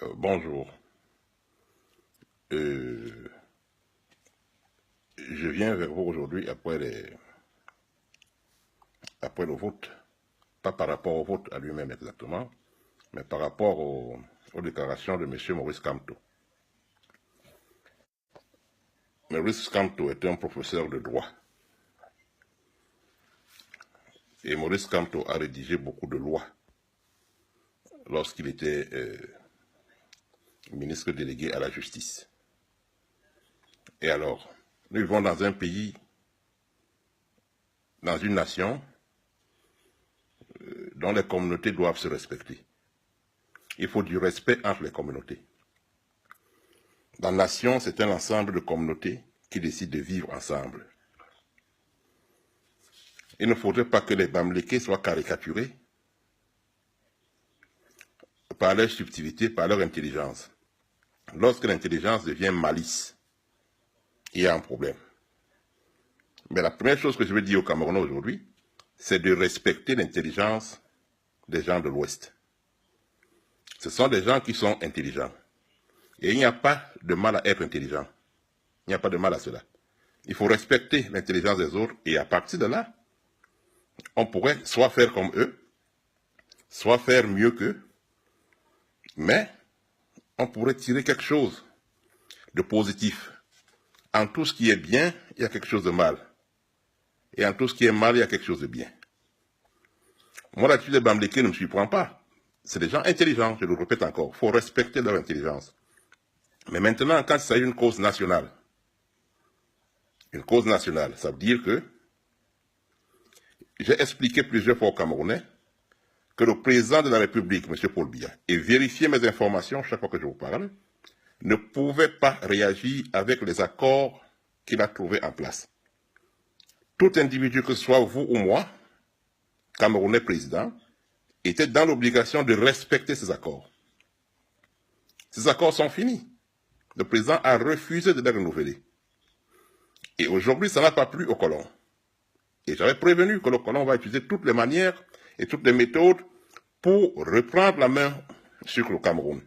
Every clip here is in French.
Bonjour. Je viens vers vous aujourd'hui après le vote, pas par rapport au vote à lui-même exactement, mais par rapport aux déclarations de M. Maurice Kamto. Maurice Kamto est un professeur de droit. Et Maurice Kamto a rédigé beaucoup de lois lorsqu'il était ministre délégué à la justice. Et alors, nous vivons dans un pays, dans une nation, dont les communautés doivent se respecter. Il faut du respect entre les communautés. La nation, c'est un ensemble de communautés qui décident de vivre ensemble. Il ne faudrait pas que les Bamlékés soient caricaturés par leur subtilité, par leur intelligence. Lorsque l'intelligence devient malice, il y a un problème. Mais la première chose que je veux dire aux Camerounais aujourd'hui, c'est de respecter l'intelligence des gens de l'Ouest. Ce sont des gens qui sont intelligents. Et il n'y a pas de mal à être intelligent. Il n'y a pas de mal à cela. Il faut respecter l'intelligence des autres et à partir de là, on pourrait soit faire comme eux, soit faire mieux qu'eux, mais on pourrait tirer quelque chose de positif. En tout ce qui est bien, il y a quelque chose de mal. Et en tout ce qui est mal, il y a quelque chose de bien. Moi, l'attitude des Bamlékés ne me surprend pas. C'est des gens intelligents, je le répète encore. Il faut respecter leur intelligence. Mais maintenant, quand il s'agit d'une cause nationale, ça veut dire que j'ai expliqué plusieurs fois aux Camerounais que le président de la République, M. Paul Biya, et vérifier mes informations chaque fois que je vous parle, ne pouvait pas réagir avec les accords qu'il a trouvés en place. Tout individu, que ce soit vous ou moi, Camerounais président, était dans l'obligation de respecter ces accords. Ces accords sont finis. Le président a refusé de les renouveler. Et aujourd'hui, ça n'a pas plu au colon. Et j'avais prévenu que le colon va utiliser toutes les manières et toutes les méthodes pour reprendre la main sur le Cameroun.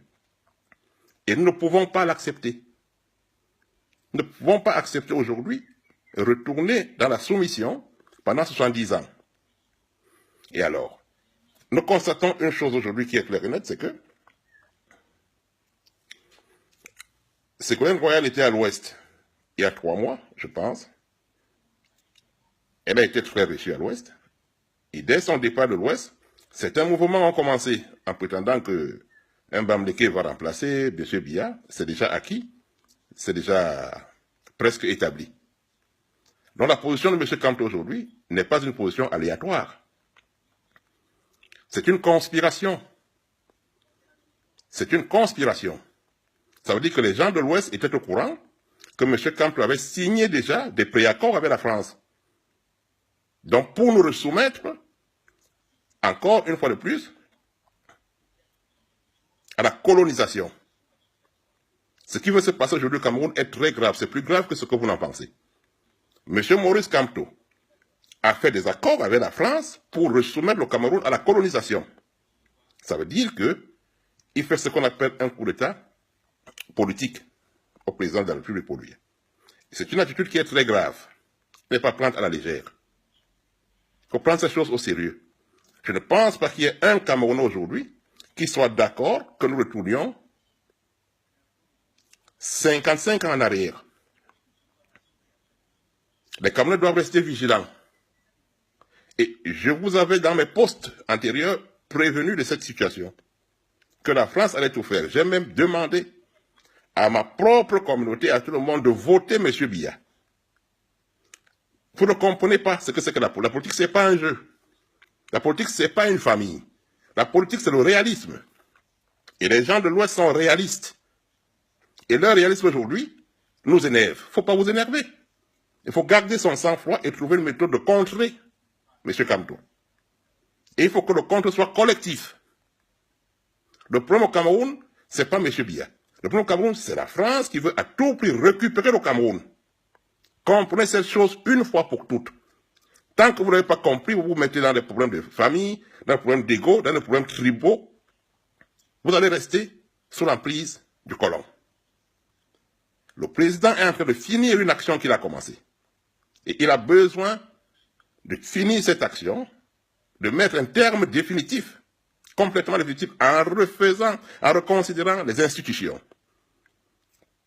Et nous ne pouvons pas l'accepter. Nous ne pouvons pas accepter aujourd'hui retourner dans la soumission pendant 70 ans. Et alors, nous constatons une chose aujourd'hui qui est claire et nette, c'est que Ségolène Royal était à l'Ouest il y a 3 mois, je pense. Elle a été très reçue à l'Ouest. Et dès son départ de l'Ouest, certains mouvements ont commencé en prétendant que un Bamléké va remplacer M. Biya. C'est déjà acquis, c'est déjà presque établi. Donc la position de M. Kamto aujourd'hui n'est pas une position aléatoire. C'est une conspiration. C'est une conspiration. Ça veut dire que les gens de l'Ouest étaient au courant que M. Kamto avait signé déjà des préaccords avec la France. Donc pour nous resoumettre, encore une fois de plus, à la colonisation. Ce qui veut se passer aujourd'hui au Cameroun est très grave. C'est plus grave que ce que vous n'en pensez. M. Maurice Kamto a fait des accords avec la France pour resoumettre le Cameroun à la colonisation. Ça veut dire qu'il fait ce qu'on appelle un coup d'État politique au président de la République pour lui. C'est une attitude qui est très grave. Il ne faut pas prendre à la légère. Il faut prendre ces choses au sérieux. Je ne pense pas qu'il y ait un Camerounais aujourd'hui qui soit d'accord que nous retournions 55 ans en arrière. Les Camerounais doivent rester vigilants. Et je vous avais dans mes postes antérieurs prévenu de cette situation, que la France allait tout faire. J'ai même demandé à ma propre communauté, à tout le monde, de voter M. Biya. Vous ne comprenez pas ce que c'est que la politique. La politique, ce n'est pas un jeu. La politique, ce n'est pas une famille. La politique, c'est le réalisme. Et les gens de l'Ouest sont réalistes. Et leur réalisme aujourd'hui nous énerve. Il ne faut pas vous énerver. Il faut garder son sang-froid et trouver une méthode de contrer M. Kamto. Et il faut que le contre soit collectif. Le problème au Cameroun, ce n'est pas M. Biya. Le problème au Cameroun, c'est la France qui veut à tout prix récupérer le Cameroun. Comprenez cette chose une fois pour toutes. Tant que vous n'avez pas compris, vous vous mettez dans des problèmes de famille, dans des problèmes d'ego, dans des problèmes tribaux. Vous allez rester sous l'emprise du colon. Le président est en train de finir une action qu'il a commencée. Et il a besoin de finir cette action, de mettre un terme définitif, complètement définitif, en reconsidérant les institutions,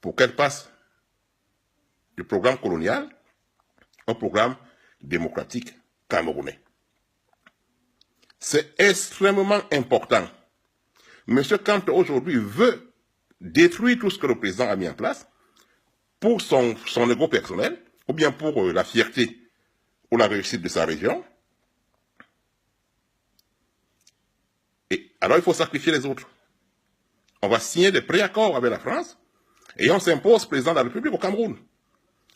pour qu'elles passent du programme colonial au programme démocratique camerounais. C'est extrêmement important. M. Kanto aujourd'hui veut détruire tout ce que le président a mis en place pour son ego personnel, ou bien pour la fierté ou la réussite de sa région. Et alors il faut sacrifier les autres. On va signer des préaccords avec la France et on s'impose président de la République au Cameroun.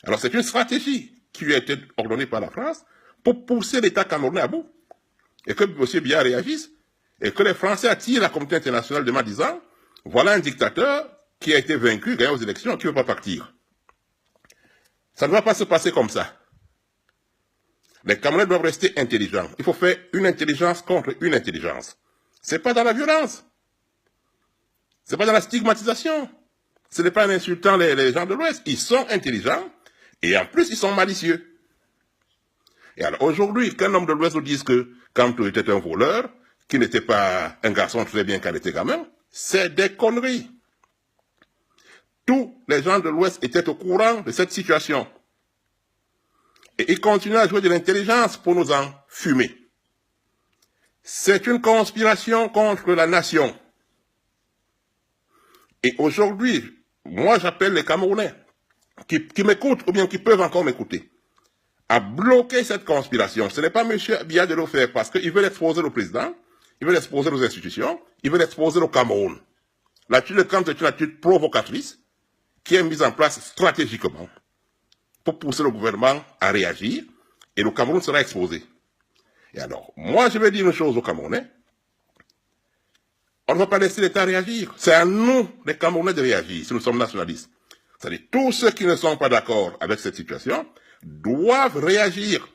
Alors c'est une stratégie qui lui a été ordonnée par la France pour pousser l'État camerounais à bout. Et que M. Biya réagisse et que les Français attirent la communauté internationale demain disant voilà un dictateur qui a été vaincu, gagné aux élections, qui ne veut pas partir. Ça ne va pas se passer comme ça. Les Camerounais doivent rester intelligents. Il faut faire une intelligence contre une intelligence. Ce n'est pas dans la violence. Ce n'est pas dans la stigmatisation. Ce n'est pas en insultant les gens de l'Ouest. Ils sont intelligents et en plus ils sont malicieux. Et alors aujourd'hui, qu'un homme de l'Ouest nous dise que Kanto était un voleur, qu'il n'était pas un garçon très bien qualité quand même, c'est des conneries. Tous les gens de l'Ouest étaient au courant de cette situation. Et ils continuent à jouer de l'intelligence pour nous en fumer. C'est une conspiration contre la nation. Et aujourd'hui, moi j'appelle les Camerounais qui m'écoutent ou bien qui peuvent encore m'écouter à bloquer cette conspiration. Ce n'est pas M. Biya de le faire parce qu'il veut exposer le président, il veut exposer nos institutions, il veut exposer le Cameroun. L'attitude de Kanto est une attitude provocatrice qui est mise en place stratégiquement pour pousser le gouvernement à réagir et le Cameroun sera exposé. Et alors, moi je vais dire une chose aux Camerounais, on ne va pas laisser l'État réagir. C'est à nous, les Camerounais, de réagir si nous sommes nationalistes. C'est-à-dire, tous ceux qui ne sont pas d'accord avec cette situation doivent réagir.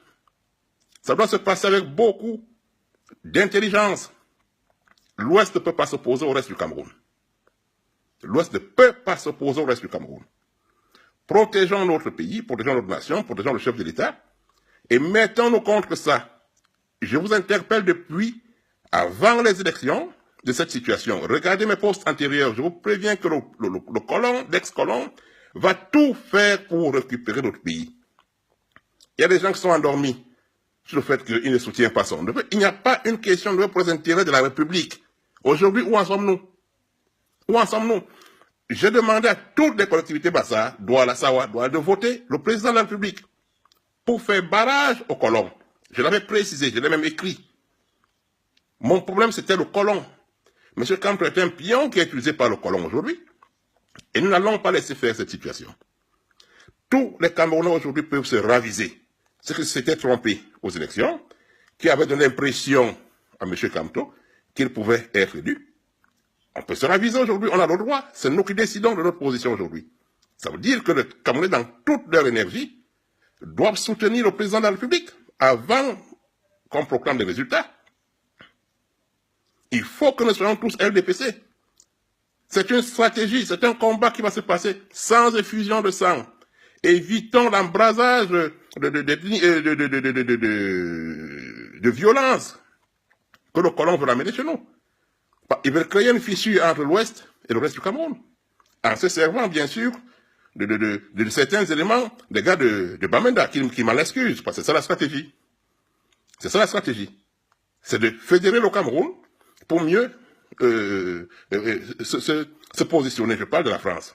Ça doit se passer avec beaucoup d'intelligence. L'Ouest ne peut pas s'opposer au reste du Cameroun. L'Ouest ne peut pas s'opposer au reste du Cameroun. Protégeons notre pays, protégeons notre nation, protégeons le chef de l'État, et mettons-nous contre ça. Je vous interpelle depuis avant les élections de cette situation. Regardez mes postes antérieurs. Je vous préviens que le colon, l'ex-colon, va tout faire pour récupérer notre pays. Il y a des gens qui sont endormis sur le fait qu'il ne soutient pas son neveu. Il n'y a pas une question de pour les intérêts de la République. Aujourd'hui, où en sommes-nous? Où en sommes-nous? J'ai demandé à toutes les collectivités Bassa, Douala, Sawa, Douala, de voter le président de la République pour faire barrage au colon. Je l'avais précisé, je l'ai même écrit. Mon problème, c'était le colon. M. Kanto est un pion qui est utilisé par le colon aujourd'hui. Et nous n'allons pas laisser faire cette situation. Tous les Camerounais aujourd'hui peuvent se raviser. Ceux qui s'étaient trompés aux élections, qui avaient donné l'impression à M. Kanto qu'il pouvait être élu. On peut se raviser aujourd'hui, on a le droit. C'est nous qui décidons de notre position aujourd'hui. Ça veut dire que les Camerounais, dans toute leur énergie, doivent soutenir le président de la République avant qu'on proclame des résultats. Il faut que nous soyons tous LDPC. C'est une stratégie, c'est un combat qui va se passer sans effusion de sang. Évitons l'embrasage de violence que le colon veut amener chez nous. Ils veulent créer une fissure entre l'Ouest et le reste du Cameroun, en se servant bien sûr de certains éléments des gars de Bamenda qui m'en excusent, parce que c'est ça la stratégie. C'est ça la stratégie. C'est de fédérer le Cameroun pour mieux se positionner. Je parle de la France.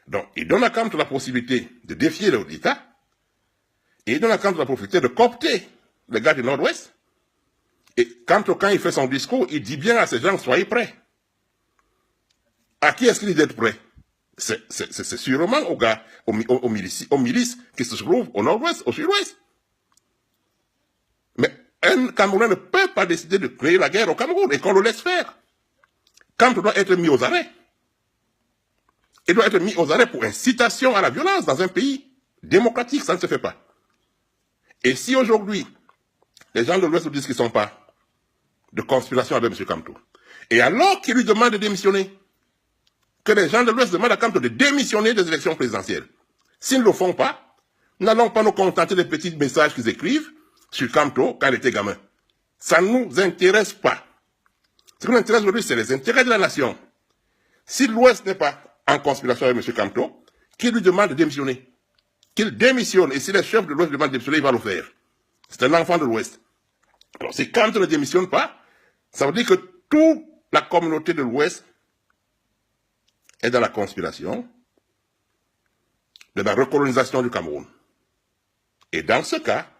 Donc, il donne à Kanto la possibilité de défier l'État, et il donne à Kanto la possibilité de coopter les gars du Nord-Ouest. Et Kanto, quand il fait son discours, il dit bien à ces gens, soyez prêts. À qui est-ce qu'il dit d'être prêt? C'est sûrement aux gars, aux milices qui se trouvent au Nord-Ouest, au Sud-Ouest. Mais un Camerounais ne peut pas décider de créer la guerre au Cameroun et qu'on le laisse faire. Kanto doit être mis aux arrêts. Il doit être mis aux arrêts pour incitation à la violence dans un pays démocratique. Ça ne se fait pas. Et si aujourd'hui, les gens de l'Ouest nous disent qu'ils ne sont pas de conspiration avec M. Kanto, Et alors qu'il lui demande de démissionner, que les gens de l'Ouest demandent à Camto de démissionner des élections présidentielles. S'ils ne le font pas, n'allons pas nous contenter des petits messages qu'ils écrivent sur Camto quand il était gamin. Ça ne nous intéresse pas. Ce qui nous intéresse aujourd'hui, c'est les intérêts de la nation. Si l'Ouest n'est pas en conspiration avec M. Camto, qu'il lui demande de démissionner. Qu'il démissionne. Et si les chefs de l'Ouest demandent de démissionner, il va le faire. C'est un enfant de l'Ouest. Alors si Camto ne démissionne pas, ça veut dire que toute la communauté de l'Ouest est dans la conspiration de la recolonisation du Cameroun. Et dans ce cas,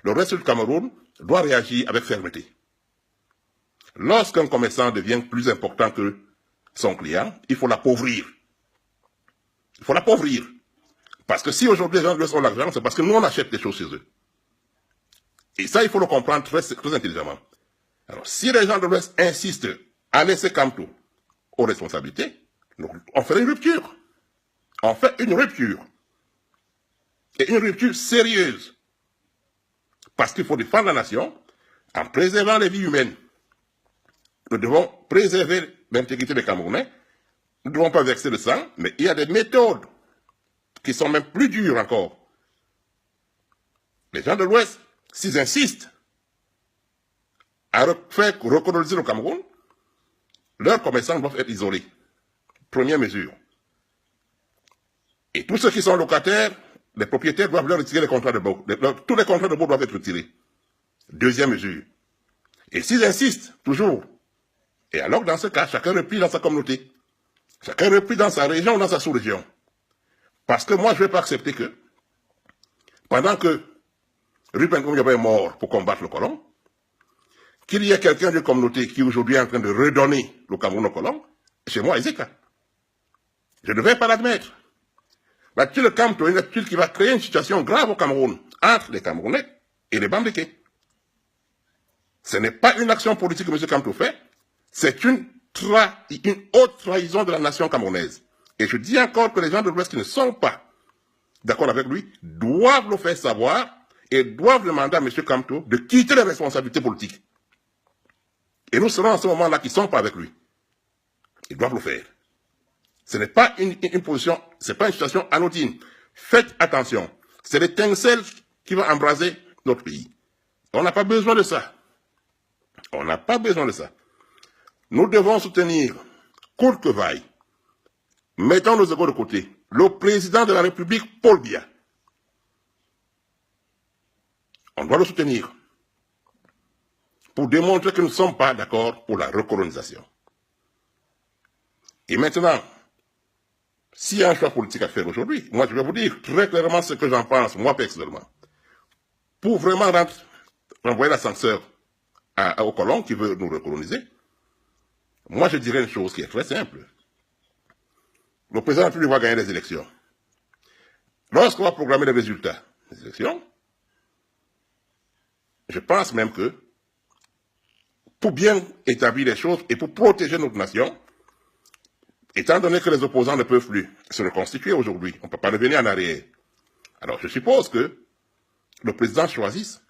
le reste du Cameroun doit réagir avec fermeté. Lorsqu'un commerçant devient plus important que son client, il faut l'appauvrir. Il faut l'appauvrir. Parce que si aujourd'hui les gens de l'Ouest ont l'argent, c'est parce que nous on achète des choses chez eux. Et ça, il faut le comprendre très, très intelligemment. Alors, si les gens de l'Ouest insistent à laisser Camto aux responsabilités, on fait une rupture. On fait une rupture. Et une rupture sérieuse. Parce qu'il faut défendre la nation en préservant les vies humaines. Nous devons préserver l'intégrité des Camerounais. Nous ne devons pas verser le sang, mais il y a des méthodes qui sont même plus dures encore. Les gens de l'Ouest, s'ils insistent à faire recoloniser le Cameroun, leurs commerçants doivent être isolés. Première mesure. Et tous ceux qui sont locataires, les propriétaires doivent leur retirer les contrats de baux. Tous les contrats de baux doivent être retirés. Deuxième mesure. Et s'ils insistent, toujours, et alors dans ce cas, chacun replie dans sa communauté. Chacun replie dans sa région ou dans sa sous-région. Parce que moi, je ne vais pas accepter que, pendant que Ruben Ngoumiaba est mort pour combattre le colon, qu'il y ait quelqu'un de communauté qui aujourd'hui est en train de redonner le Cameroun au colon, chez moi, Ezeka. Je ne vais pas l'admettre. Là-dessus, le Camto est une attitude qui va créer une situation grave au Cameroun, entre les Camerounais et les Bambileke. Ce n'est pas une action politique que M. Camto fait, c'est une haute trahison de la nation camerounaise. Et je dis encore que les gens de l'Ouest qui ne sont pas d'accord avec lui doivent le faire savoir et doivent demander à M. Camto de quitter les responsabilités politiques. Et nous serons en ce moment-là qui ne sont pas avec lui. Ils doivent le faire. Ce n'est pas une position, ce n'est pas une situation anodine. Faites attention. C'est l'étincelle qui va embraser notre pays. On n'a pas besoin de ça. On n'a pas besoin de ça. Nous devons soutenir, court que vaille, mettons nos égos de côté, le président de la République, Paul Biya. On doit le soutenir pour démontrer que nous ne sommes pas d'accord pour la recolonisation. Et maintenant, s'il y a un choix politique à faire aujourd'hui, moi je vais vous dire très clairement ce que j'en pense, moi personnellement. Pour vraiment renvoyer l'ascenseur au colon qui veut nous recoloniser, moi je dirais une chose qui est très simple. Le président de la République va gagner les élections. Lorsqu'on va programmer les résultats des élections, je pense même que pour bien établir les choses et pour protéger notre nation, étant donné que les opposants ne peuvent plus se reconstituer aujourd'hui, on ne peut pas revenir en arrière. Alors je suppose que le président choisisse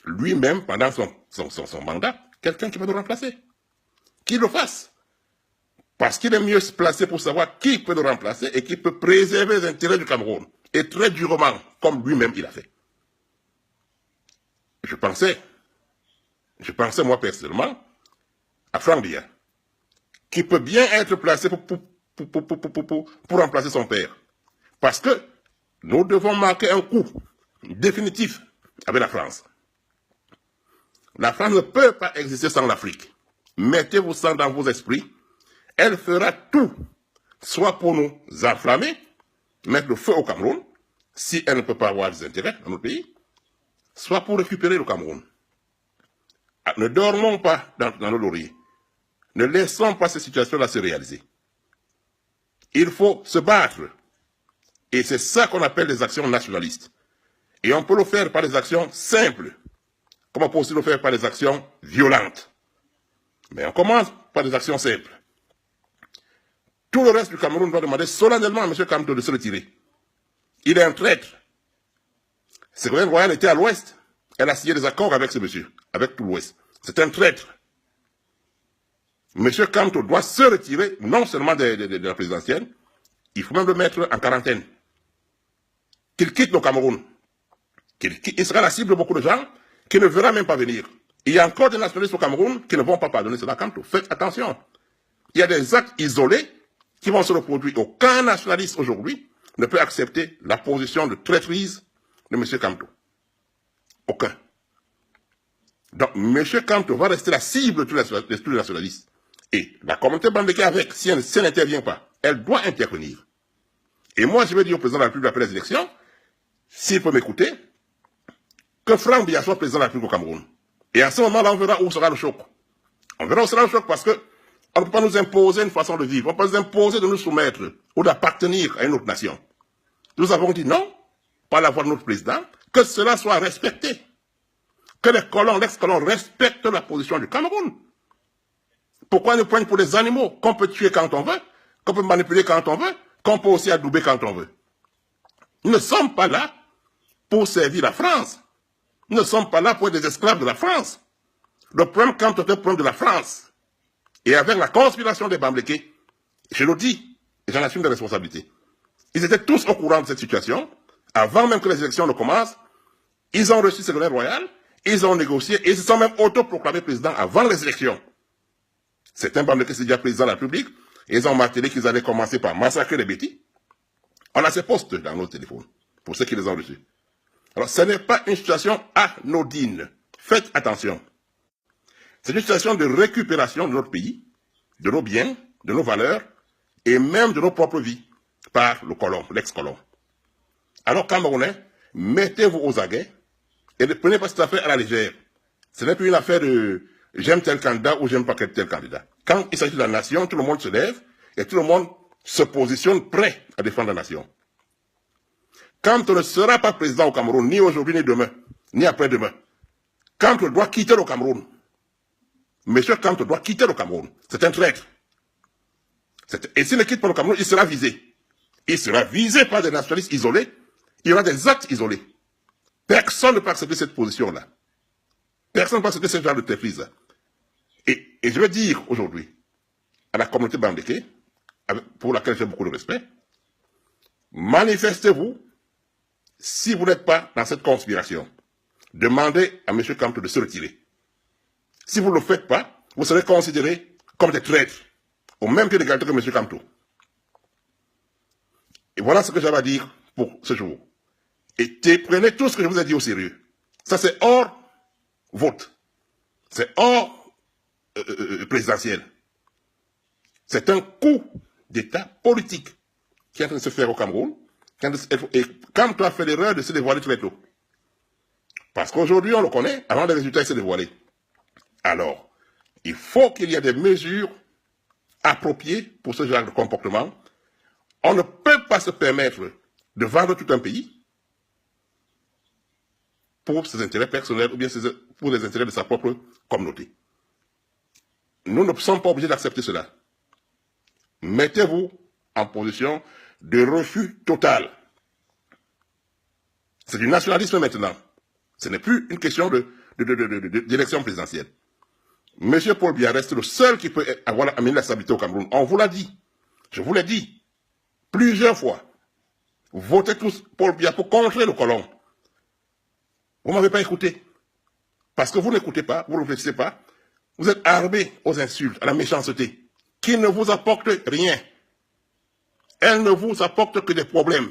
lui-même, pendant son mandat, quelqu'un qui va le remplacer. Qu'il le fasse. Parce qu'il est mieux placé pour savoir qui peut le remplacer et qui peut préserver les intérêts du Cameroun. Et très durement, comme lui-même il a fait. Je pensais moi personnellement, à Franck Biya, qui peut bien être placé pour remplacer son père. Parce que nous devons marquer un coup définitif avec la France. La France ne peut pas exister sans l'Afrique. Mettez-vous ça dans vos esprits. Elle fera tout, soit pour nous enflammer, mettre le feu au Cameroun, si elle ne peut pas avoir des intérêts dans notre pays, soit pour récupérer le Cameroun. Ne dormons pas dans le laurier. Ne laissons pas cette situation-là se réaliser. Il faut se battre. Et c'est ça qu'on appelle des actions nationalistes. Et on peut le faire par des actions simples, comme on peut aussi le faire par des actions violentes. Mais on commence par des actions simples. Tout le reste du Cameroun doit demander solennellement à M. Camto de se retirer. Il est un traître. Ségolène Royal était à l'Ouest. Elle a signé des accords avec ce monsieur, avec tout l'Ouest. C'est un traître. M. Kamto doit se retirer, non seulement de la présidentielle, il faut même le mettre en quarantaine. Qu'il quitte le Cameroun. Il sera la cible de beaucoup de gens qui ne verront même pas venir. Il y a encore des nationalistes au Cameroun qui ne vont pas pardonner cela à Kamto. Faites attention. Il y a des actes isolés qui vont se reproduire. Aucun nationaliste aujourd'hui ne peut accepter la position de traîtrise de M. Kamto. Aucun. Donc, M. Kamto va rester la cible de tous les nationalistes. Et la communauté Bambeke avec, si elle n'intervient pas, elle doit intervenir. Et moi, je vais dire au président de la République après les élections, s'il peut m'écouter, que Franck Biya soit président de la République au Cameroun. Et à ce moment-là, on verra où sera le choc. On verra où sera le choc parce que on ne peut pas nous imposer une façon de vivre. On ne peut pas nous imposer de nous soumettre ou d'appartenir à une autre nation. Nous avons dit non, par la voix de notre président, que cela soit respecté. Que les colons, l'ex-colons respectent la position du Cameroun. Pourquoi ils nous prennent pour des animaux qu'on peut tuer quand on veut, qu'on peut manipuler quand on veut, qu'on peut aussi adouber quand on veut? Nous ne sommes pas là pour servir la France. Nous ne sommes pas là pour être des esclaves de la France. Le problème quand on est le problème de la France. Et avec la conspiration des Bambeke, je le dis, et j'en assume des responsabilités. Ils étaient tous au courant de cette situation. Avant même que les élections ne commencent, ils ont reçu Ségolène Royal, ils ont négocié, et ils se sont même autoproclamés président avant les élections. Certains Bambeke étaient déjà présidents de la République, et ils ont martelé qu'ils allaient commencer par massacrer les bêtis. On a ces postes dans nos téléphones, pour ceux qui les ont reçus. Alors, ce n'est pas une situation anodine. Faites attention. C'est une situation de récupération de notre pays, de nos biens, de nos valeurs, et même de nos propres vies, par le colon, l'ex-colon. Alors, Camerounais, mettez-vous aux aguets, et ne prenez pas cette affaire à la légère. Ce n'est plus une affaire de j'aime tel candidat ou j'aime pas tel candidat. Quand il s'agit de la nation, tout le monde se lève, et tout le monde se positionne prêt à défendre la nation. Quand on ne sera pas président au Cameroun, ni aujourd'hui, ni demain, ni après-demain, quand on doit quitter le Cameroun, M. Kamto doit quitter le Cameroun. C'est un traître. Et s'il ne quitte pas le Cameroun, il sera visé. Il sera visé par des nationalistes isolés. Il y aura des actes isolés. Personne ne peut accepter cette position-là. Personne ne peut accepter ce genre de traîtrise-là. Et je vais dire aujourd'hui à la communauté Bambeke, pour laquelle j'ai beaucoup de respect, manifestez-vous si vous n'êtes pas dans cette conspiration. Demandez à M. Kamto de se retirer. Si vous ne le faites pas, vous serez considérés comme des traîtres, au même pied d'égalité que M. Kamto. Et voilà ce que j'avais à dire pour ce jour. Et prenez tout ce que je vous ai dit au sérieux. Ça, c'est hors vote. C'est hors présidentiel. C'est un coup d'État politique qui est en train de se faire au Cameroun. Et Kamto a fait l'erreur de se dévoiler très tôt. Parce qu'aujourd'hui, on le connaît, avant les résultats, il s'est dévoilé. Alors, il faut qu'il y ait des mesures appropriées pour ce genre de comportement. On ne peut pas se permettre de vendre tout un pays pour ses intérêts personnels ou bien pour les intérêts de sa propre communauté. Nous ne sommes pas obligés d'accepter cela. Mettez-vous en position de refus total. C'est du nationalisme maintenant. Ce n'est plus une question d'élection présidentielle. M. Paul Biya reste le seul qui peut avoir amené la stabilité au Cameroun. On vous l'a dit. Je vous l'ai dit. Plusieurs fois. Votez tous Paul Biya pour contrer le colon. Vous ne m'avez pas écouté. Parce que vous n'écoutez pas, vous ne réfléchissez pas. Vous êtes armés aux insultes, à la méchanceté, qui ne vous apportent rien. Elle ne vous apporte que des problèmes.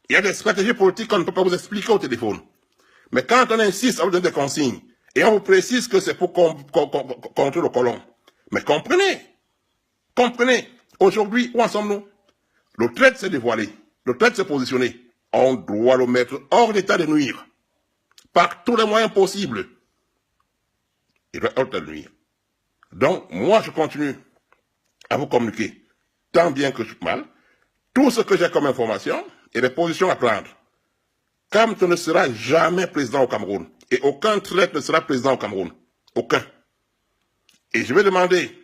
Il y a des stratégies politiques qu'on ne peut pas vous expliquer au téléphone. Mais quand on insiste à vous donner des consignes, et on vous précise que c'est pour contrer le colon. Mais comprenez. Comprenez. Aujourd'hui, où en sommes-nous? Le traître s'est dévoilé. Le traître s'est positionné. On doit le mettre hors d'état de nuire. Par tous les moyens possibles. Il doit être hors d'état de nuire. Donc, moi, je continue à vous communiquer, tant bien que mal, tout ce que j'ai comme information et les positions à prendre. Kamto ne sera jamais président au Cameroun. Et aucun traître ne sera président au Cameroun. Aucun. Et je vais demander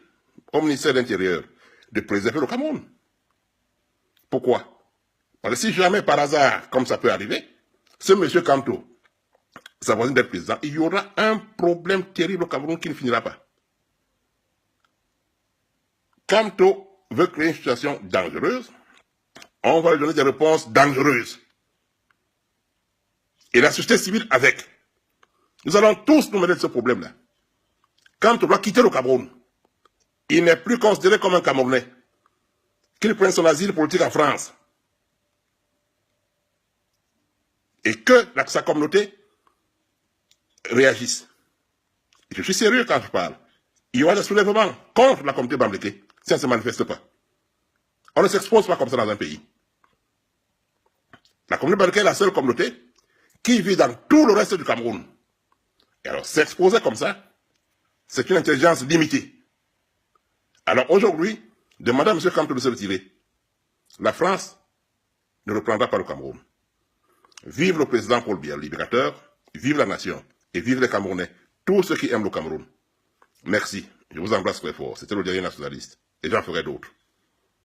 au ministère de l'Intérieur de préserver le Cameroun. Pourquoi? Parce que si jamais par hasard, comme ça peut arriver, ce monsieur Kamto s'avoisine d'être président, il y aura un problème terrible au Cameroun qui ne finira pas. Kamto veut créer une situation dangereuse, on va lui donner des réponses dangereuses. Et la société civile avec. Nous allons tous nous mêler de ce problème-là. Kamto doit quitter le Cameroun. Il n'est plus considéré comme un Camerounais. Qu'il prenne son asile politique en France. Et que sa communauté réagisse. Et je suis sérieux quand je parle. Il y aura des soulèvements contre la communauté bamléké si elle ne se manifeste pas. On ne s'expose pas comme ça dans un pays. La communauté bamléké est la seule communauté qui vit dans tout le reste du Cameroun. Et alors, s'exposer comme ça, c'est une intelligence limitée. Alors aujourd'hui, demandez à M. Kamto de se retirer. La France ne reprendra pas le Cameroun. Vive le président Paul Biya, libérateur, vive la nation, et vive les Camerounais, tous ceux qui aiment le Cameroun. Merci, je vous embrasse très fort. C'était le dernier nationaliste, et j'en ferai d'autres.